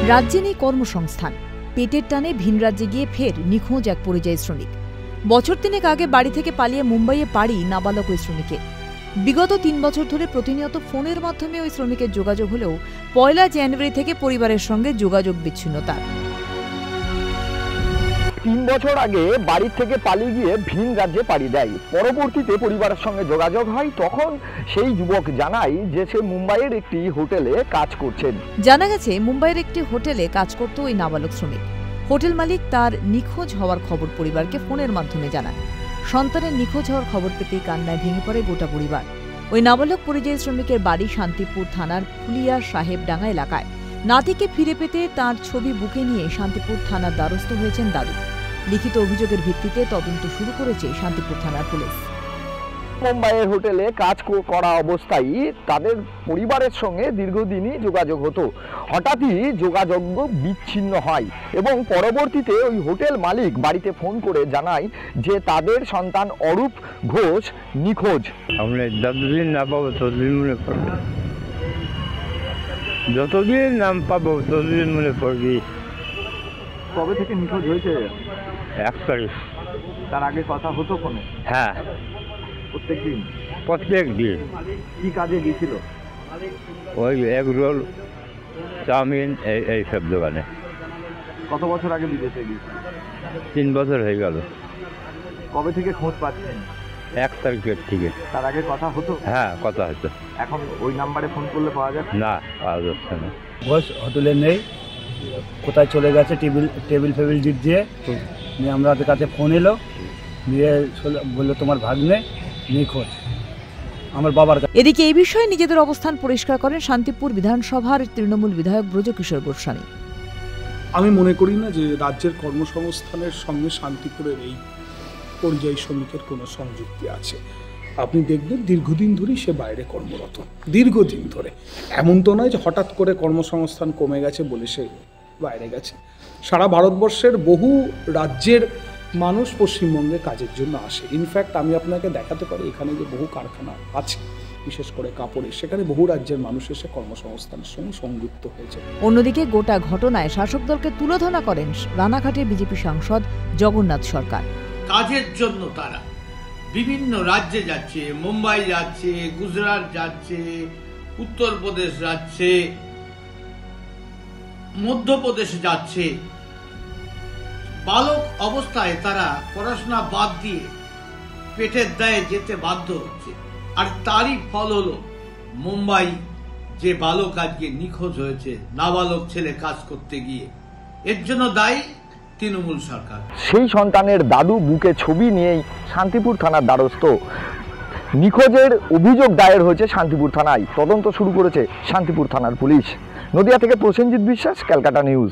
রাজ্যে নেই কর্মসংস্থান, পেটের টানে ভিন রাজ্যে গিয়ে ফের নিখোঁজ এক পরিযায়ী শ্রমিক। বছর তিনেক আগে বাড়ি থেকে পালিয়ে মুম্বাইয়ে পাড়ি নাবালক ওই শ্রমিকের। বিগত ৩ বছর ধরে প্রতিনিয়ত ফোনের মাধ্যমে ওই শ্রমিকের যোগাযোগ হলেও ১ জানুয়ারি থেকে পরিবারের সঙ্গে যোগাযোগ বিচ্ছিন্ন তার। ৩ বছর আগে বাড়ি থেকে পালিয়ে গিয়ে ভিন রাজ্যে পাড়ি দেয়। পরবর্তীতে পরিবারের সঙ্গে যোগাযোগ হয়। তখন সেই যুবক জানায় যে সে মুম্বাইয়ের একটি হোটেলে কাজ করছেন। জানা গেছে মুম্বাইয়ের একটি হোটেলে কাজ করত ওই নাবালক শ্রমিক। হোটেল মালিক তার নিখোঁজ হওয়ার খবর পরিবারকে ফোনের মাধ্যমে জানান। সন্তানের নিখোঁজ হওয়ার খবর পেতেই কান্নায় ভেঙে পড়ে গোটা পরিবার। ওই নাবালক পরিযায়ী শ্রমিকের বাড়ি শান্তিপুর থানার ফুলিয়া সাহেবডাঙ্গা এলাকায়। নাতিকে ফিরে পেতে তার ছবি বুকে নিয়ে শান্তিপুর থানার দ্বারস্থ হয়েছেন দাদু। লিখিত অভিযোগের ভিত্তিতে তদন্ত শুরু করেছে শান্তিপুর থানার পুলিশ। মুম্বাইয়ের হোটেলে কাজ করা অবস্থায় তাদের পরিবারের সঙ্গে দীর্ঘদিনই যোগাযোগ হতো। হঠাৎই যোগাযোগ বিচ্ছিন্ন হয় এবং পরবর্তীতে ওই হোটেল মালিক বাড়িতে ফোন করে জানায় যে তাদের সন্তান অরূপ ঘোষ নিখোঁজ। আমরা যতদিন না পাবো ততদিন মনে পড়বে, যতদিন নাম পাবো ততদিন মনে পড়বে। কবে থেকে নিখোঁজ হয়েছে? ১ তারিখ। তার আগে কথা হতো ফোনে? হ্যাঁ, প্রত্যেক দিন। কি কাজে গিয়েছিল? ওই এগ রোল, চাউমিন এই সব দোকানে। কত বছর আগে বিদেশে গিয়েছিল? ৩ বছর হয়ে গেল। কবে থেকে খোঁজ পাচ্ছেন? ১ তারিখের থেকে। তার আগে কথা হতো? হ্যাঁ, কথা হতো। এখন ওই নাম্বারে ফোন করলে পাওয়া যায় না? পাওয়া যাচ্ছে না। ঘোষ হোটেলে নেই, কোথায় চলে গেছে টেবিল ফেবিল দিক দিয়ে। নিয়ে আমাদের কাছে ফোন এলো, নিয়ে বললো তোমার ভাগ্নে নিখোঁজ আমার বাবার কাছে। এদিকে এই বিষয়ে নিজেদের অবস্থান পরিষ্কার করেন শান্তিপুর বিধানসভার তৃণমূল বিধায়ক ব্রজকিশোর গোস্বামী। আমি মনে করি না যে রাজ্যের কর্মসংস্থানের সঙ্গে শান্তিপুরের এই পরিযায়ী শ্রমিকের কোনো সংযুক্তি আছে। আপনি দেখবেন দীর্ঘদিন ধরেই সে বাইরে কর্মরত, দীর্ঘদিন ধরে। এমন তো নয় যে হঠাৎ করে কর্মসংস্থান কমে গেছে বলে সে বাইরে গেছে। সারা ভারতবর্ষের বহু রাজ্যের মানুষ পশ্চিমবঙ্গে কাজের জন্য আসে। ইনফ্যাক্ট আমি আপনাকে দেখাতে পারি এখানে যে বহু কারখানা আছে, বিশেষ করে কাপড়ের, সেখানে বহু রাজ্যের মানুষ এসে কর্মসংস্থানের সঙ্গে সংযুক্ত হয়েছে। অন্যদিকে গোটা ঘটনায় শাসক দলকে তুলোধনা করেন রানাঘাটের বিজেপি সাংসদ জগন্নাথ সরকার। কাজের জন্য তারা বিভিন্ন রাজ্যে যাচ্ছে, মুম্বাই যাচ্ছে, গুজরাট যাচ্ছে, উত্তরপ্রদেশ যাচ্ছে, মধ্যপ্রদেশ যাচ্ছে। বালক অবস্থায় তারা পড়াশোনা বাদ দিয়ে পেটের দায়ে যেতে বাধ্য হচ্ছে। আর তারই ফল হলো মুম্বাই যে বালক আজকে নিখোঁজ হয়েছে, নাবালক ছেলে কাজ করতে গিয়ে। এর জন্য দায়ী তৃণমূল সরকার। সেই সন্তানের দাদু বুকে ছবি নিয়েই শান্তিপুর থানার দ্বারস্থ। নিখোঁজের অভিযোগ দায়ের হয়েছে শান্তিপুর থানায়। তদন্ত শুরু করেছে শান্তিপুর থানার পুলিশ। নদিয়া থেকে প্রসেনজিৎ বিশ্বাস, ক্যালকাটা নিউজ।